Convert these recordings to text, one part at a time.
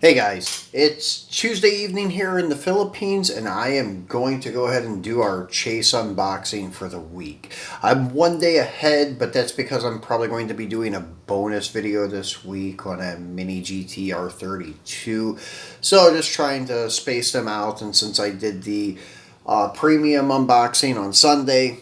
Hey guys, it's Tuesday evening here in the Philippines and I am going to go ahead and do our Chase unboxing for the week. I'm one day ahead, but that's because I'm probably going to be doing a bonus video this week on a mini GTR 32. So just trying to space them out, and since I did the premium unboxing on Sunday,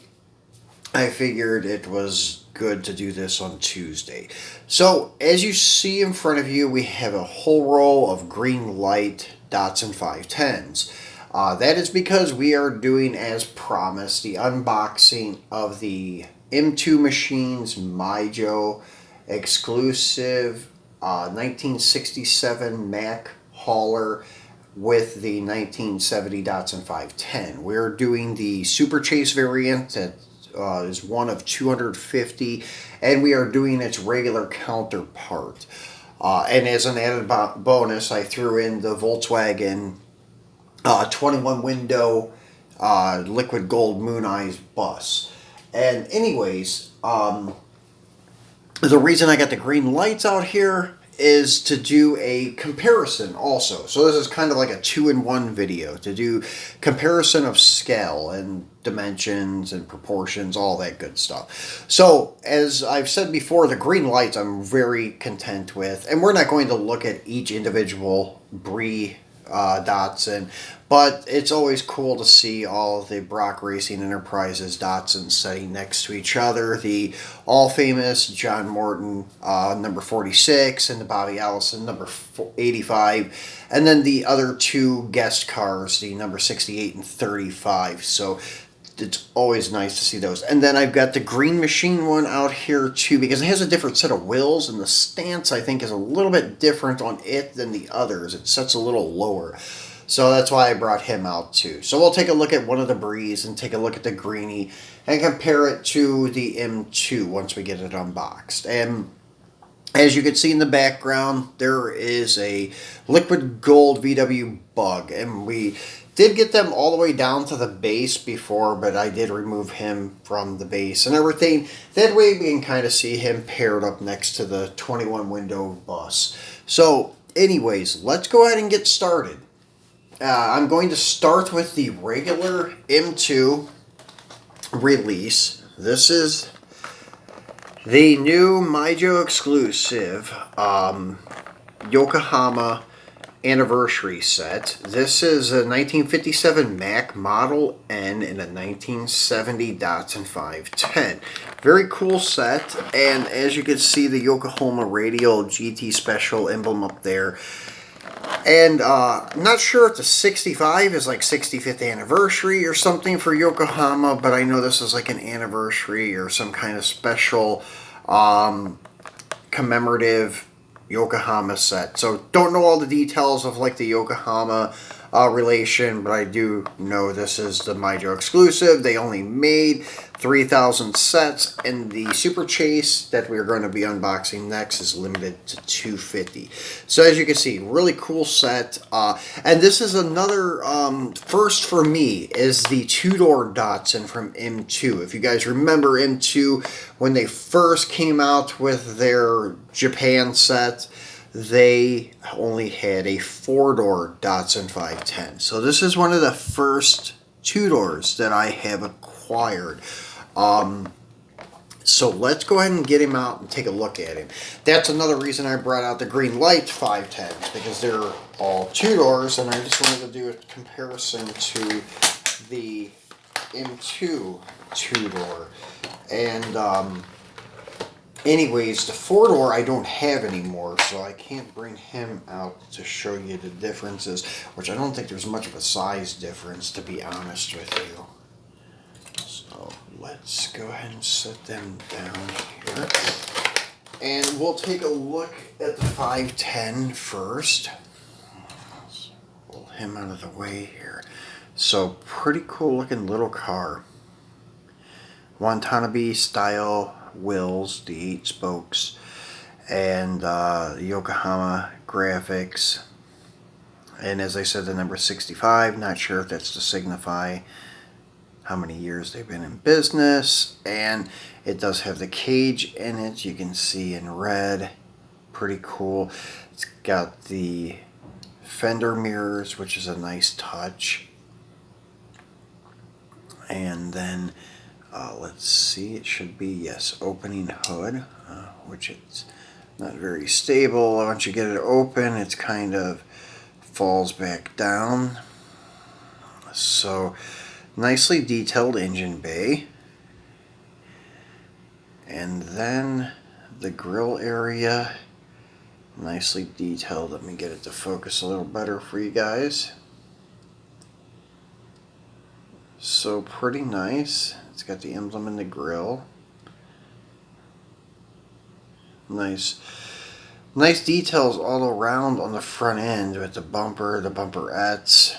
I figured it was good to do this on Tuesday. So, as you see in front of you, we have a whole row of Greenlight Datsun 510s. That is because we are doing, as promised, the unboxing of the M2 Machines Mijo exclusive 1967 Mack hauler with the 1970 Datsun 510. We're doing the Super Chase variant that is one of 250, and we are doing its regular counterpart. And as an added bonus, I threw in the Volkswagen 21 window liquid gold Mooneyes bus. And anyways, the reason I got the green lights out here is to do a comparison also. So this is kind of like a 2-in-1 video to do comparison of scale and dimensions and proportions, all that good stuff. So as I've said before, the green lights I'm very content with, and we're not going to look at each individual Brie Datsun, but it's always cool to see all the Brock Racing Enterprises Datsuns sitting next to each other. The all-famous John Morton number 46 and the Bobby Allison number 85, and then the other two guest cars, the number 68 and 35. So it's always nice to see those. And then I've got the Green Machine one out here too, because it has a different set of wheels, and the stance I think is a little bit different on it than the others. It sets a little lower. So that's why I brought him out too. So we'll take a look at one of the Brees and take a look at the Greenie and compare it to the M2 once we get it unboxed. And as you can see in the background, there is a liquid gold VW Bug, and we did get them all the way down to the base before, but I did remove him from the base and everything. That way we can kind of see him paired up next to the 21 window bus. So anyways, let's go ahead and get started. I'm going to start with the regular M2 release. This is the new Mijo exclusive Yokohama anniversary set. This is a 1957 Mack Model N and a 1970 Datsun 510. Very cool set, and as you can see, the Yokohama Radial GT Special emblem up there. And I'm not sure if the 65 is like 65th anniversary or something for Yokohama, but I know this is like an anniversary or some kind of special commemorative Yokohama set. So don't know all the details of like the Yokohama relation, but I do know this is the Mijo exclusive. They only made 3,000 sets, and the Super Chase that we're going to be unboxing next is limited to 250. So as you can see, really cool set. And this is another first for me, is the two-door Datsun from M2. If you guys remember M2, when they first came out with their Japan set, they only had a four-door Datsun 510. So this is one of the first two-doors that I have acquired. So let's go ahead and get him out and take a look at him. That's another reason I brought out the Greenlight 510s, because they're all two-doors, and I just wanted to do a comparison to the M2 two-door. And anyways, the four-door I don't have anymore, so I can't bring him out to show you the differences, which I don't think there's much of a size difference, to be honest with you. So let's go ahead and set them down here. And we'll take a look at the 510 first. Let's pull him out of the way here. So pretty cool looking little car. Watanabe style wheels, the 8 spokes, and Yokohama graphics. And as I said, the number 65, not sure if that's to signify how many years they've been in business. And it does have the cage in it, you can see in red. Pretty cool. It's got the fender mirrors, which is a nice touch. And then, let's see, it should be, yes, opening hood, which it's not very stable. Once you get it open, it's kind of falls back down. So, nicely detailed engine bay. And then the grill area, nicely detailed. Let me get it to focus a little better for you guys. So pretty nice. It's got the emblem in the grill. Nice details all around on the front end with the bumper, the bumperettes.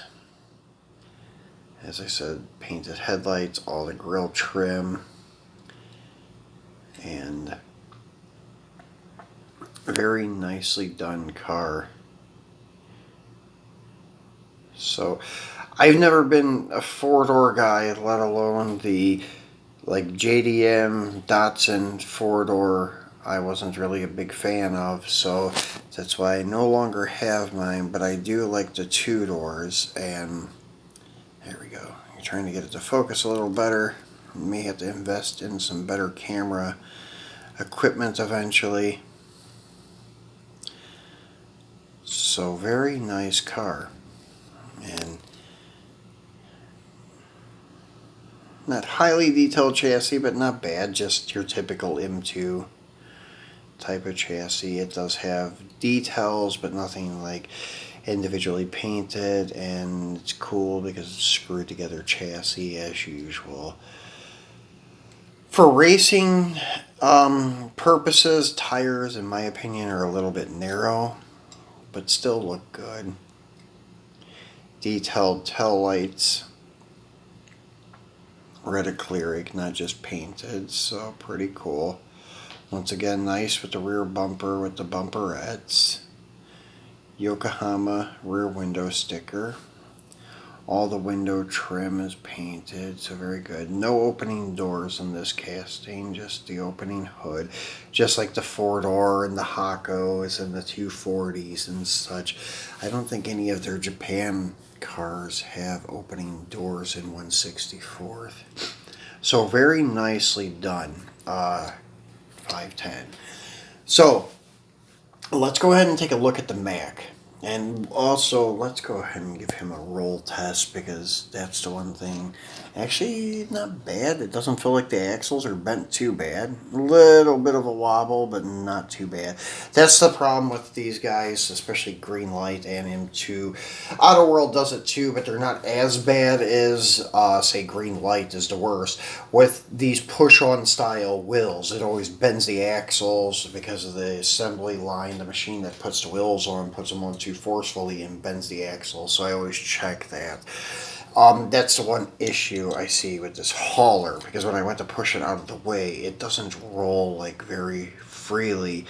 As I said, painted headlights, all the grill trim, and a very nicely done car. So I've never been a four-door guy, let alone the JDM Datsun four-door. I wasn't really a big fan of, so that's why I no longer have mine, but I do like the two doors. And there we go. You're trying to get it to focus a little better. You may have to invest in some better camera equipment eventually. So very nice car. And not highly detailed chassis, but not bad. Just your typical M2 type of chassis. It does have details, but nothing like individually painted, and it's cool because it's screwed together chassis as usual. For racing purposes, tires, in my opinion, are a little bit narrow, but still look good. Detailed tail lights, red acrylic, not just painted, so pretty cool. Once again, nice with the rear bumper with the bumperettes. Yokohama rear window sticker. All the window trim is painted, so very good. No opening doors in this casting, just the opening hood. Just like the four-door and the Hakos and the 240s and such. I don't think any of their Japan cars have opening doors in 1/64. So very nicely done. 510. So let's go ahead and take a look at the Mack. And also, let's go ahead and give him a roll test, because that's the one thing. Actually, not bad. It doesn't feel like the axles are bent too bad. A little bit of a wobble, but not too bad. That's the problem with these guys, especially Greenlight and M2. Auto World does it too, but they're not as bad as, say, Greenlight is the worst. With these push-on style wheels, it always bends the axles because of the assembly line. The machine that puts the wheels on puts them on too forcefully and bends the axle, so I always check that. That's the one issue I see with this hauler, because when I went to push it out of the way, it doesn't roll like very freely.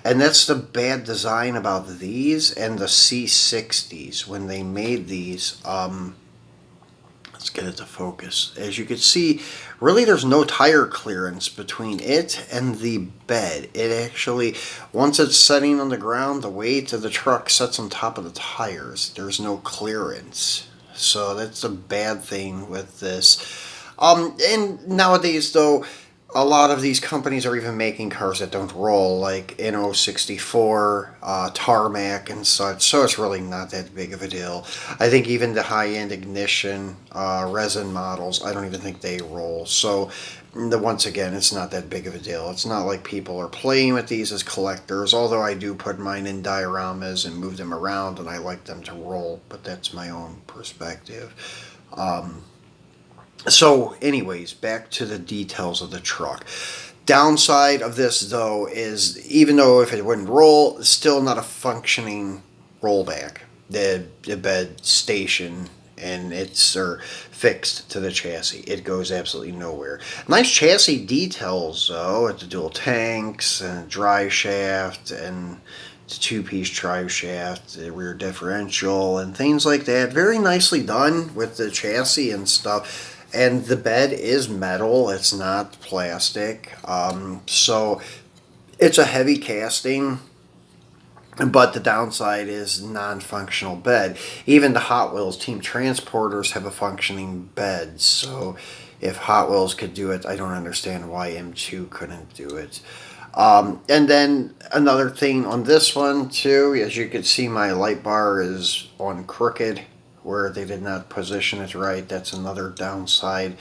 And that's the bad design about these and the C60s. When they made these, let's get it to focus. As you can see, really there's no tire clearance between it and the bed. It actually, once it's setting on the ground, the weight of the truck sets on top of the tires. There's no clearance. So that's a bad thing with this. And nowadays, though, a lot of these companies are even making cars that don't roll, like N064, Tarmac, and such, so it's really not that big of a deal. I think even the high-end ignition resin models, I don't even think they roll. So, once again, it's not that big of a deal. It's not like people are playing with these as collectors, although I do put mine in dioramas and move them around, and I like them to roll, but that's my own perspective. So anyways, back to the details of the truck. Downside of this, though, is even though if it wouldn't roll, it's still not a functioning rollback. The bed station and it's fixed to the chassis. It goes absolutely nowhere. Nice chassis details, though, at the dual tanks and drive shaft and the two-piece drive shaft, the rear differential, and things like that. Very nicely done with the chassis and stuff. And the bed is metal, it's not plastic. So it's a heavy casting. But the downside is non-functional bed. Even the Hot Wheels Team Transporters have a functioning bed. So if Hot Wheels could do it, I don't understand why M2 couldn't do it. And then another thing on this one too, as you can see, my light bar is on crooked where they did not position it right. That's another downside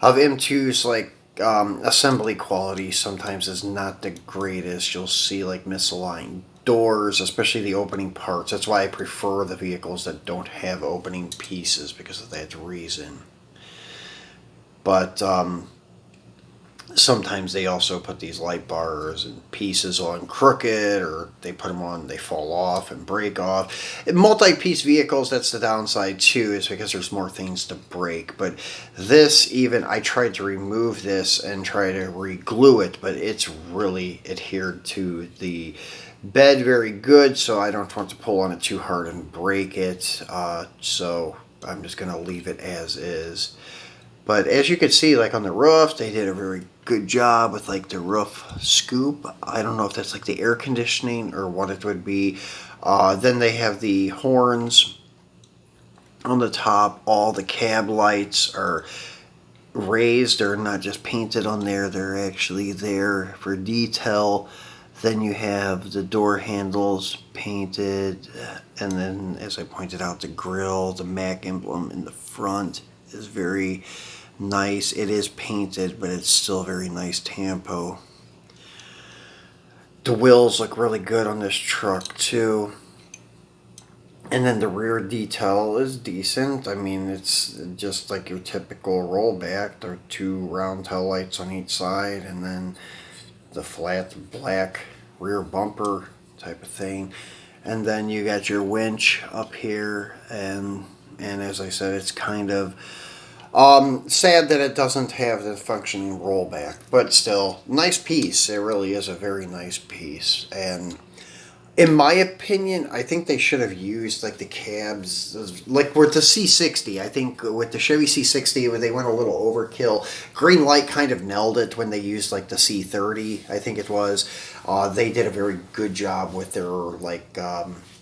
of M2's like assembly quality sometimes is not the greatest. You'll see like misaligned doors, especially the opening parts. That's why I prefer the vehicles that don't have opening pieces because of that reason. But sometimes they also put these light bars and pieces on crooked, or they put them on, they fall off and break off. In multi-piece vehicles, that's the downside too, is because there's more things to break. But this, even I tried to remove this and try to re-glue it, but it's really adhered to the bed very good, so I don't want to pull on it too hard and break it. So I'm just going to leave it as is. But as you can see, like on the roof, they did a very good job with like the roof scoop. I don't know if that's like the air conditioning or what it would be. Then they have the horns on the top. All the cab lights are raised. They're not just painted on there. They're actually there for detail. Then you have the door handles painted. And then, as I pointed out, the grill, the Mack emblem in the front is very nice. It is painted, but it's still very nice tempo. The wheels look really good on this truck too. And then the rear detail is decent. I mean, it's just like your typical rollback. There are two round tail lights on each side, and then the flat black rear bumper type of thing. And then you got your winch up here, and as I said, it's kind of sad that it doesn't have the functioning rollback, but still, nice piece. It really is a very nice piece. And in my opinion, I think they should have used like the cabs, like with the C60. I think with the Chevy C60, when they went a little overkill, Greenlight kind of nailed it when they used like the C30, I think it was. They did a very good job with their like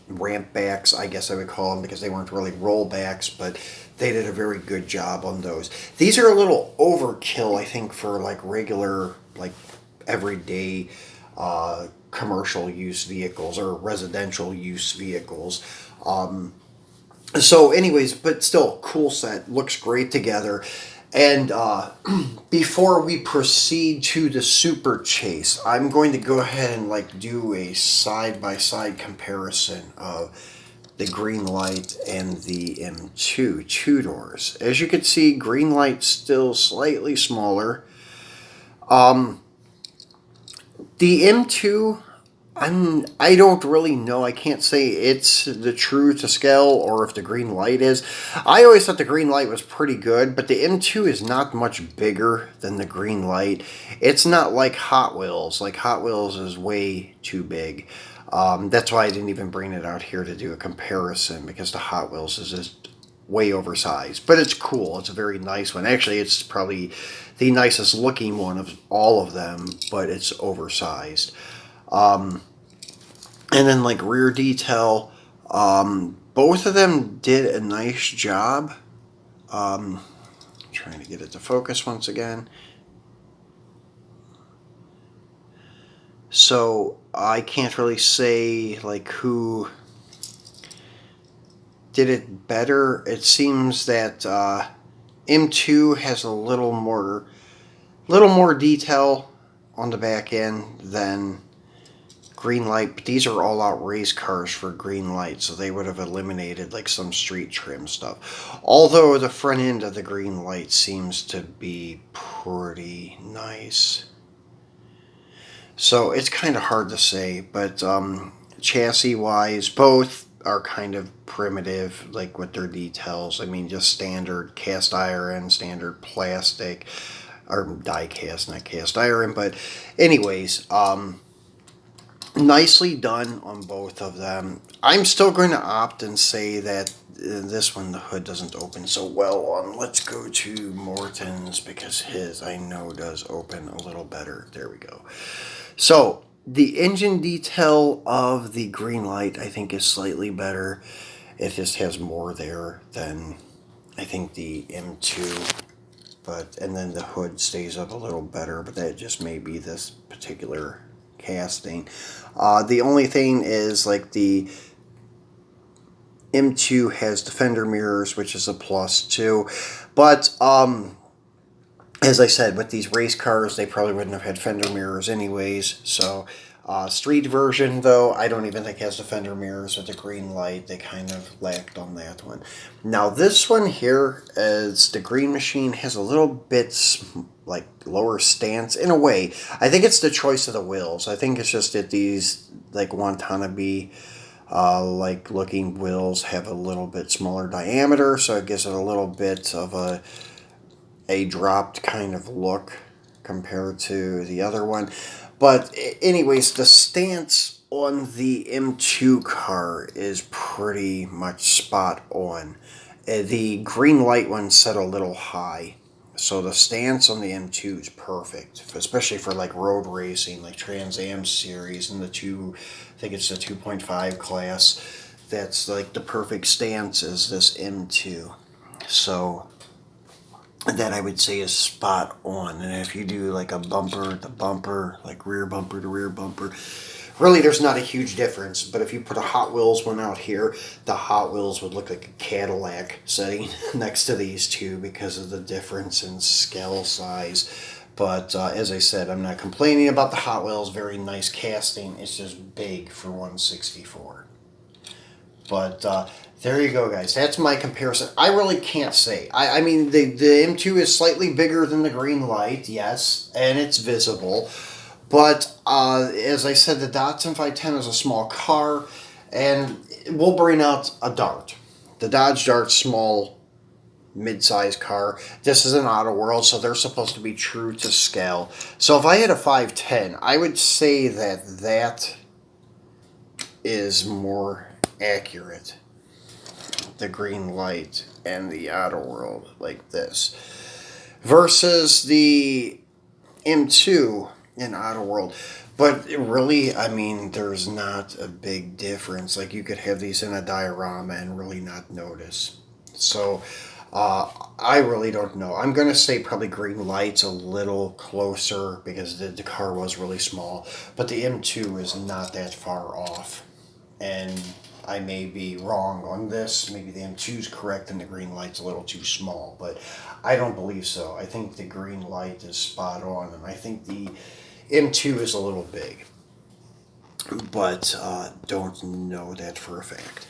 ramp backs, I guess I would call them, because they weren't really rollbacks, but they did a very good job on those. These are a little overkill, I think, for like regular, like everyday commercial use vehicles or residential use vehicles. So anyways, but still, cool set, looks great together. And before we proceed to the Super Chase, I'm going to go ahead and like do a side-by-side comparison of the Greenlight and the M2 two-doors. As you can see, Greenlight's still slightly smaller. The M2, I don't really know. I can't say it's the true to scale or if the Greenlight is. I always thought the Greenlight was pretty good, but the M2 is not much bigger than the Greenlight. It's not like Hot Wheels. Like Hot Wheels is way too big. That's why I didn't even bring it out here to do a comparison, because the Hot Wheels is just way oversized. But it's cool. It's a very nice one. Actually, it's probably the nicest looking one of all of them, but it's oversized. And then like rear detail, both of them did a nice job. Trying to get it to focus once again. So I can't really say like who did it better. It seems that M2 has a little more detail on the back end than Greenlight, but these are all-out race cars for Greenlight, so they would have eliminated like some street trim stuff. Although the front end of the Greenlight seems to be pretty nice. So it's kind of hard to say, but chassis-wise, both are kind of primitive, like with their details. I mean, just standard cast iron, standard plastic, or die cast, not cast iron. But anyways, nicely done on both of them. I'm still going to opt and say that this one, the hood doesn't open so well on. Let's go to Morton's, because his, I know, does open a little better. There we go. So The engine detail of the Greenlight, I think, is slightly better. It just has more there than, I think, the M2. And then the hood stays up a little better, but that just may be this particular casting. The only thing is, like, the M2 has the fender mirrors, which is a plus too. But as I said, with these race cars, they probably wouldn't have had fender mirrors anyways. So, street version, though, I don't even think has the fender mirrors with the Greenlight. They kind of lacked on that one. Now, this one here, as the Green Machine, has a little bit, like, lower stance in a way. I think it's the choice of the wheels. I think it's just that these, like, Watanabe, like, looking wheels have a little bit smaller diameter, so it gives it a little bit of a dropped kind of look compared to the other one. But anyways, the stance on the M2 car is pretty much spot on. The Greenlight one set a little high, so the stance on the M2 is perfect, especially for like road racing, like Trans Am series and the I think it's the 2.5 class. That's like the perfect stance is this M2. So that I would say is spot on. And if you do like a bumper to bumper, like rear bumper to rear bumper, really there's not a huge difference. But if you put a Hot Wheels one out here, the Hot Wheels would look like a Cadillac sitting next to these two because of the difference in scale size. But as I said, I'm not complaining about the Hot Wheels. Very nice casting. It's just big for 164. But there you go, guys. That's my comparison. I really can't say. I mean, the M2 is slightly bigger than the Greenlight, yes, and it's visible. But as I said, the Datsun 510 is a small car, and we'll bring out a Dart. The Dodge Dart's small, mid-sized car. This is an Auto World, so they're supposed to be true to scale. So if I had a 510, I would say that that is more accurate, the Greenlight and the Auto World, like this, versus the M2 in Auto World. But really, I mean, there's not a big difference. Like, you could have these in a diorama and really not notice. So I really don't know. I'm going to say probably Greenlight's a little closer because the car was really small, but the M2 is not that far off. And I may be wrong on this. Maybe the M2 is correct and the Greenlight's a little too small, but I don't believe so. I think the Greenlight is spot on, and I think the M2 is a little big, but don't know that for a fact.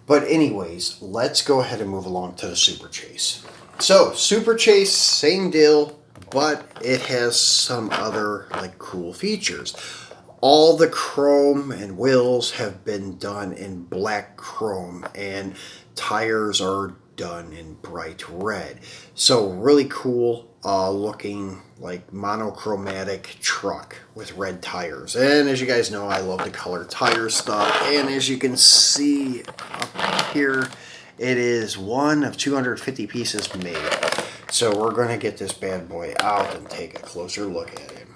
But anyways, let's go ahead and move along to the Super Chase. So, Super Chase, same deal, but it has some other like cool features. All the chrome and wheels have been done in black chrome, and tires are done in bright red. So really cool looking, like, monochromatic truck with red tires. And as you guys know, I love the color tire stuff. And as you can see up here, it is one of 250 pieces made. So we're going to get this bad boy out and take a closer look at it.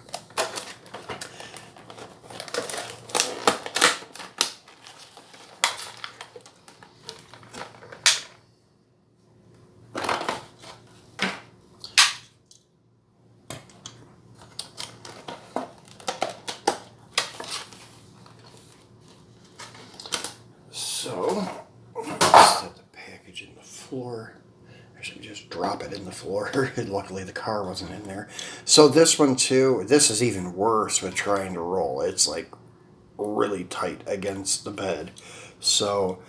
So, set the package in the floor. I should just drop it in the floor. Luckily the car wasn't in there. So this one too, this is even worse with trying to roll. It's like really tight against the bed. So,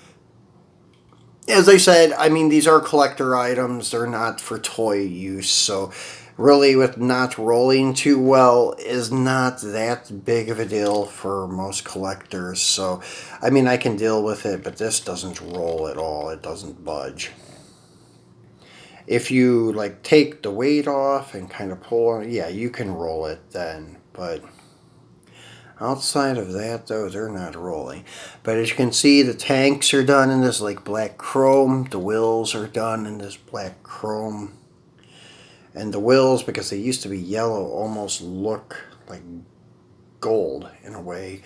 as I said, I mean, these are collector items. They're not for toy use. So, really, with not rolling too well is not that big of a deal for most collectors. So, I mean, I can deal with it, but this doesn't roll at all. It doesn't budge. If you, like, take the weight off and kind of pull on it, yeah, you can roll it then. But outside of that, though, they're not rolling. But as you can see, the tanks are done in this, like, black chrome. The wheels are done in this black chrome. And the wheels, because they used to be yellow, almost look like gold in a way.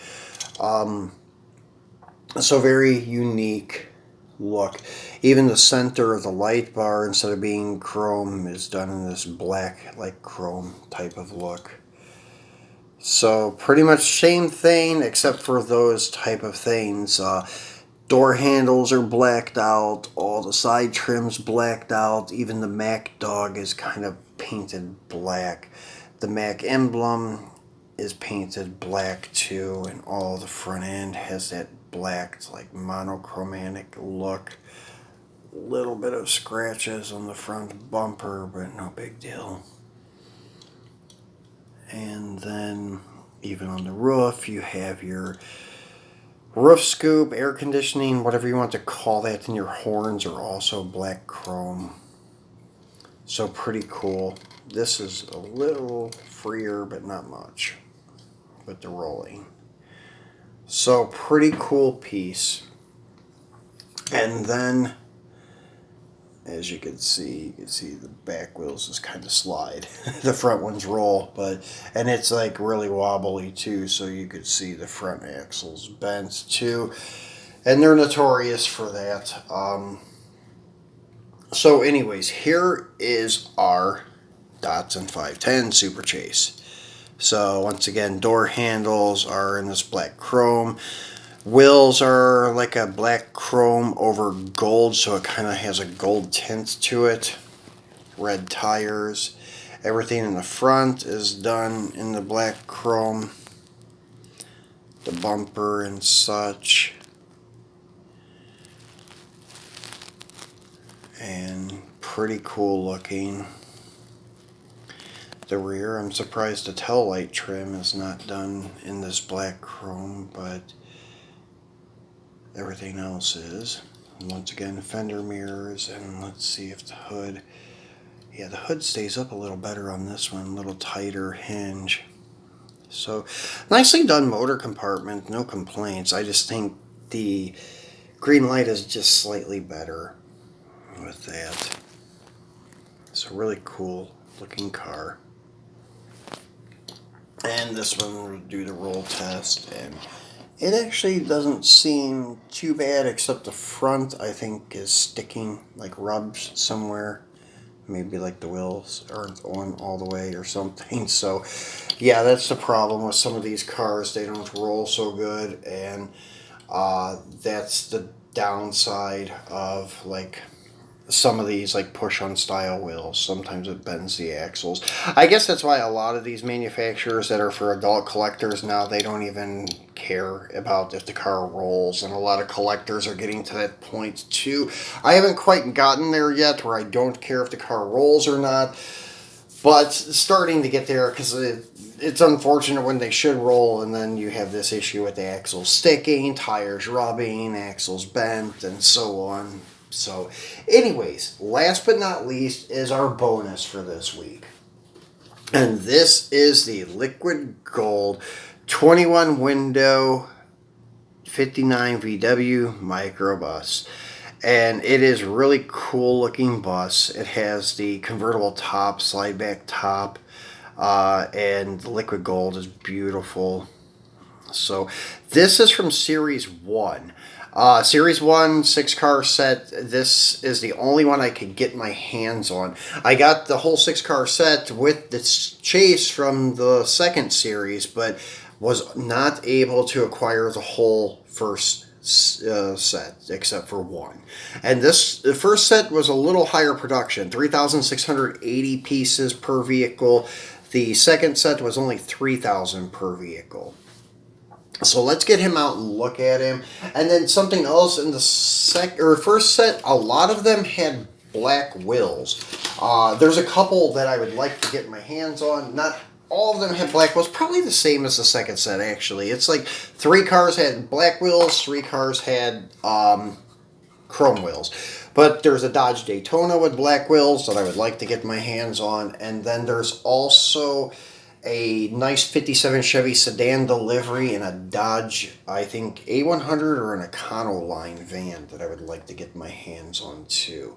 So very unique look. Even the center of the light bar, instead of being chrome, is done in this black, like chrome type of look. So pretty much same thing, except for those type of things. Door handles are blacked out, all the side trims blacked out, even the Mack dog is kind of painted black. The Mack emblem is painted black too, and all the front end has that black, like monochromatic look. Little bit of scratches on the front bumper, but no big deal. And then even on the roof, you have your roof scoop, air conditioning, whatever you want to call that, and your horns are also black chrome. So pretty cool. This is a little freer, but not much with the rolling. So pretty cool piece. And then, as you can see the back wheels just kind of slide. The front ones roll, and it's like really wobbly too, so you could see the front axles bent too. And they're notorious for that. So anyways, here is our Datsun 510 Super Chase. So once again, door handles are in this black chrome. Wheels are like a black chrome over gold, so it kind of has a gold tint to it. Red tires. Everything in the front is done in the black chrome. The bumper and such. And pretty cool looking. The rear, I'm surprised the tail light trim is not done in this black chrome, but everything else is. And once again, fender mirrors, and let's see if the hood, yeah, the hood stays up a little better on this one, a little tighter hinge. So nicely done motor compartment, no complaints. I just think the Greenlight is just slightly better with that. So really cool looking car. And this one will do the roll test, and it actually doesn't seem too bad, except the front I think is sticking, like rubs somewhere. Maybe like the wheels aren't on all the way or something. So yeah, that's the problem with some of these cars. They don't roll so good, and that's the downside of like some of these like push-on style wheels. Sometimes it bends the axles. I guess that's why a lot of these manufacturers that are for adult collectors now, they don't even care about if the car rolls, and a lot of collectors are getting to that point too. I haven't quite gotten there yet where I don't care if the car rolls or not, but starting to get there, because it's unfortunate when they should roll and then you have this issue with the axles sticking, tires rubbing, axles bent, and so on. So anyways, last but not least is our bonus for this week. And this is the liquid gold 21 window 59 VW Microbus. And it is really cool looking bus. It has the convertible top, slide back top, and the liquid gold is beautiful. So this is from Series 1. Series 1 6-car set. This is the only one I could get my hands on. I got the whole 6-car set with this chase from the second series, but was not able to acquire the whole first set except for one. And the first set was a little higher production, 3,680 pieces per vehicle. The second set was only 3,000 per vehicle. So let's get him out and look at him. And then something else in the first set, a lot of them had black wheels. There's a couple that I would like to get my hands on. Not all of them had black wheels. Probably the same as the second set, actually. It's like 3 cars had black wheels, 3 cars had chrome wheels. But there's a Dodge Daytona with black wheels that I would like to get my hands on. And then there's also a nice 57 Chevy sedan delivery and a Dodge, I think, A100 or an Econoline van that I would like to get my hands on too.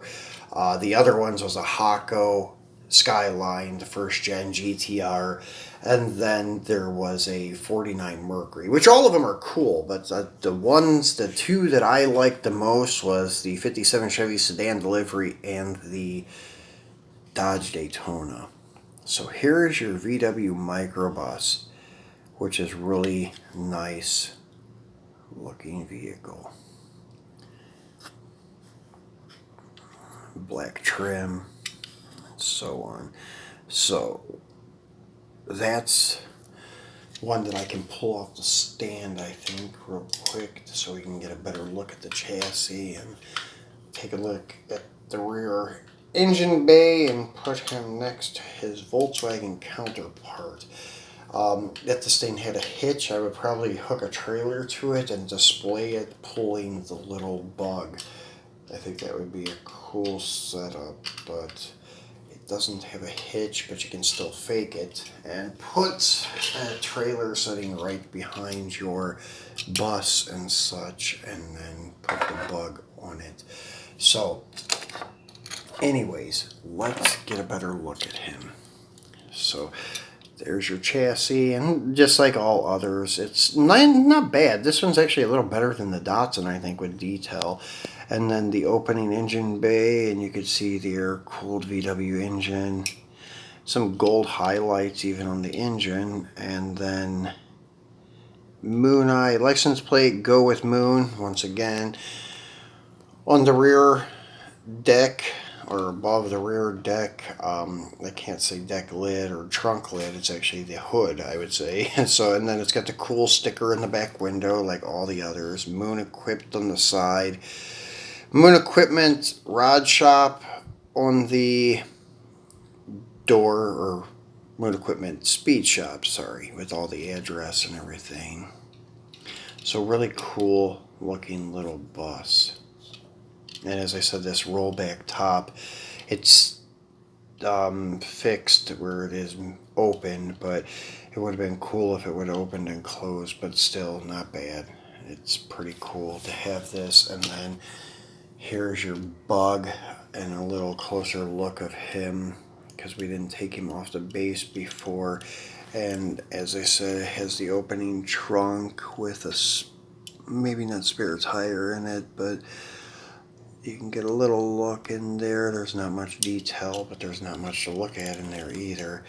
The other ones was a Hako Skyline, the first gen GTR, and then there was a 49 Mercury, which all of them are cool, but the two that I liked the most was the 57 Chevy sedan delivery and the Dodge Daytona. So here is your VW Microbus, which is really nice looking vehicle. Black trim, and so on. So that's one that I can pull off the stand, I think, real quick, so we can get a better look at the chassis and take a look at the rear engine bay and put him next to his Volkswagen counterpart. If this thing had a hitch, I would probably hook a trailer to it and display it pulling the little bug. I think that would be a cool setup, but it doesn't have a hitch, but you can still fake it and put a trailer sitting right behind your bus and such, and then put the bug on it. So anyways, let's get a better look at him. So there's your chassis, and just like all others, it's not bad. This one's actually a little better than the Datsun, I think, with detail. And then the opening engine bay, and you can see the air-cooled VW engine. Some gold highlights even on the engine. And then Mooneyes license plate, go with Moon, once again. On the rear deck, or above the rear deck, I can't say deck lid or trunk lid, it's actually the hood, I would say. So, and then it's got the cool sticker in the back window like all the others. Moon equipped on the side. Moon Equipment Rod Shop on the door, or Moon Equipment Speed Shop, sorry, with all the address and everything. So really cool looking little bus. And as I said, this rollback top, it's fixed where it is open, but it would have been cool if it would have opened and closed, but still not bad. It's pretty cool to have this. And then here's your bug and a little closer look of him, because we didn't take him off the base before. And as I said, it has the opening trunk with a maybe not spare tire in it, but you can get a little look in there. There's not much detail, but there's not much to look at in there either.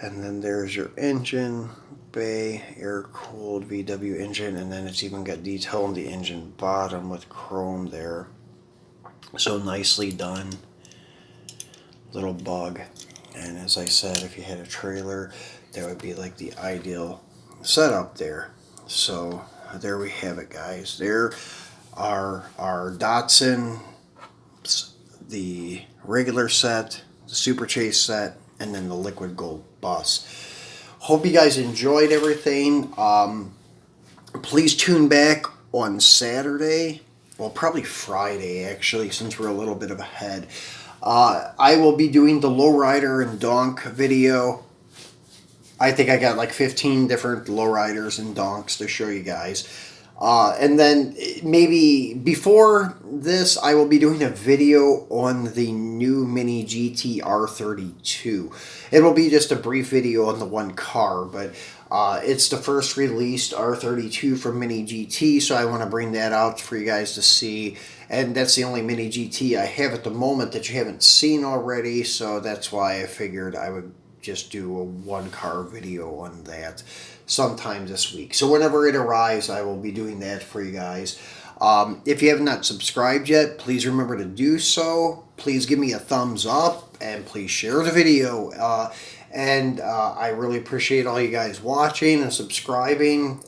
And then there's your engine bay, air-cooled VW engine, and then it's even got detail on the engine bottom with chrome there. So nicely done. Little bug. And as I said, if you had a trailer, that would be like the ideal setup there. So there we have it, guys. There are our Datsun, the regular set, the Super Chase set, and then the liquid gold bus. Hope you guys enjoyed everything. Please tune back on Saturday, well, probably Friday actually, since we're a little bit ahead. I will be doing the lowrider and donk video. I think I got like 15 different lowriders and donks to show you guys. And then maybe before this, I will be doing a video on the new Mini GT R32. It will be just a brief video on the one car, but it's the first released R32 from Mini GT, so I want to bring that out for you guys to see. And that's the only Mini GT I have at the moment that you haven't seen already, so that's why I figured I would just do a one-car video on that sometime this week. So whenever it arrives, I will be doing that for you guys. If you have not subscribed yet, please remember to do so. Please give me a thumbs up, and please share the video. I really appreciate all you guys watching and subscribing.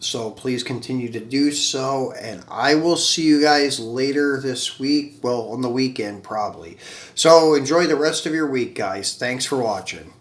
So please continue to do so, and I will see you guys later this week. Well, on the weekend probably. So enjoy the rest of your week, guys. Thanks for watching.